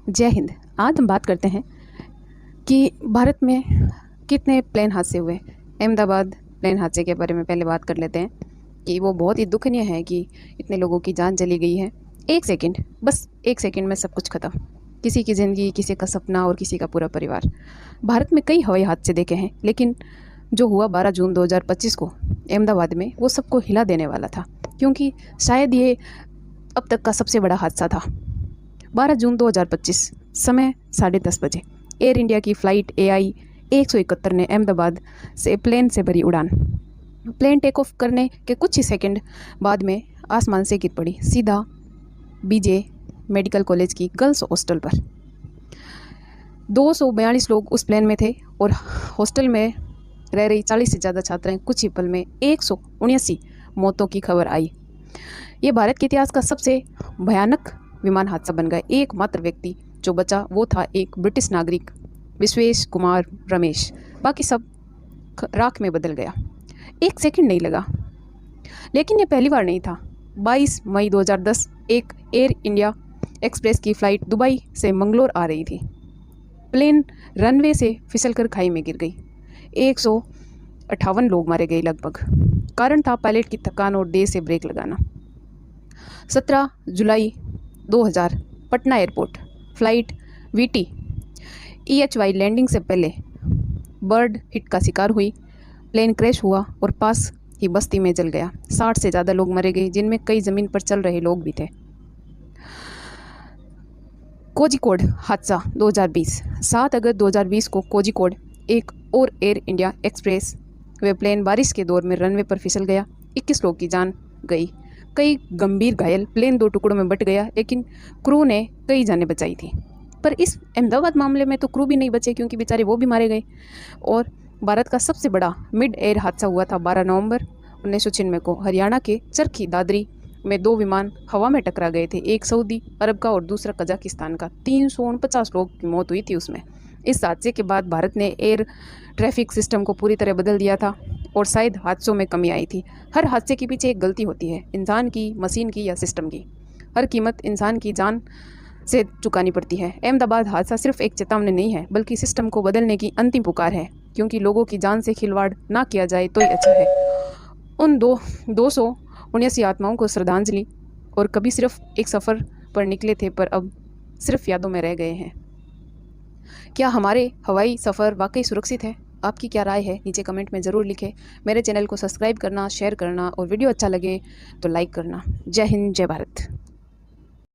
जय हिंद। आज हम बात करते हैं कि भारत में कितने प्लेन हादसे हुए। अहमदाबाद प्लेन हादसे के बारे में पहले बात कर लेते हैं कि वो बहुत ही दुखनीय है कि इतने लोगों की जान चली गई है। एक सेकंड, बस एक सेकंड में सब कुछ खत्म। किसी की ज़िंदगी, किसी का सपना और किसी का पूरा परिवार। भारत में कई हवाई हादसे देखे हैं, लेकिन जो हुआ 12 जून 2025 को अहमदाबाद में, वो सबको हिला देने वाला था, क्योंकि शायद ये अब तक का सबसे बड़ा हादसा था। 12 जून 2025 समय 10:30 बजे एयर इंडिया की फ़्लाइट AI 171 ने अहमदाबाद से प्लेन से भरी उड़ान। प्लेन टेक ऑफ करने के कुछ ही सेकंड बाद में आसमान से गिर पड़ी, सीधा BJ मेडिकल कॉलेज की गर्ल्स हॉस्टल पर। 242 लोग उस प्लेन में थे और हॉस्टल में रह रही 40 से ज़्यादा छात्राएं। कुछ ही पल में 179 मौतों की खबर आई। ये भारत के इतिहास का सबसे भयानक विमान हादसा बन गया। एकमात्र व्यक्ति जो बचा वो था एक ब्रिटिश नागरिक, विश्वेश कुमार रमेश। बाकी सब राख में बदल गया। एक सेकंड नहीं लगा। लेकिन ये पहली बार नहीं था। 22 मई 2010 एक एयर इंडिया एक्सप्रेस की फ़्लाइट दुबई से मंगलोर आ रही थी। प्लेन रनवे से फिसलकर खाई में गिर गई। 158 लोग मारे गए लगभग। कारण था पायलट की थकान और देर से ब्रेक लगाना। 17 जुलाई 2000 Patna airport, flight VT EHY landing से पहले बर्ड हिट का शिकार हुई। प्लेन क्रैश हुआ और पास ही बस्ती में जल गया। 60 से ज़्यादा लोग मारे गए, जिनमें कई ज़मीन पर चल रहे लोग भी थे। कोझिकोड हादसा 2020 7 अगस्त 2020 को कोझिकोड एक और एयर इंडिया एक्सप्रेस वे प्लेन बारिश के दौर में रनवे पर फिसल गया। 21 लोग की जान गई, कई गंभीर घायल। प्लेन 2 टुकड़ों में बट गया, लेकिन क्रू ने कई जानें बचाई थी। पर इस अहमदाबाद मामले में तो क्रू भी नहीं बचे, क्योंकि बेचारे वो भी मारे गए। और भारत का सबसे बड़ा मिड एयर हादसा हुआ था 12 नवंबर 1996 को। हरियाणा के चरखी दादरी में 2 विमान हवा में टकरा गए थे, एक सऊदी अरब का और दूसरा कजाकिस्तान का। 349 लोग की मौत हुई थी उसमें। इस हादसे के बाद भारत ने एयर ट्रैफिक सिस्टम को पूरी तरह बदल दिया था और शायद हादसों में कमी आई थी। हर हादसे के पीछे एक गलती होती है, इंसान की, मशीन की या सिस्टम की। हर कीमत इंसान की जान से चुकानी पड़ती है। अहमदाबाद हादसा सिर्फ एक चेतावनी नहीं है, बल्कि सिस्टम को बदलने की अंतिम पुकार है, क्योंकि लोगों की जान से खिलवाड़ ना किया जाए तो ही अच्छा है। उन 279 आत्माओं को श्रद्धांजलि। और कभी सिर्फ एक सफ़र पर निकले थे, पर अब सिर्फ यादों में रह गए हैं। क्या हमारे हवाई सफ़र वाकई सुरक्षित है? आपकी क्या राय है? नीचे कमेंट में ज़रूर लिखें। मेरे चैनल को सब्सक्राइब करना, शेयर करना और वीडियो अच्छा लगे तो लाइक करना। जय हिंद, जय भारत।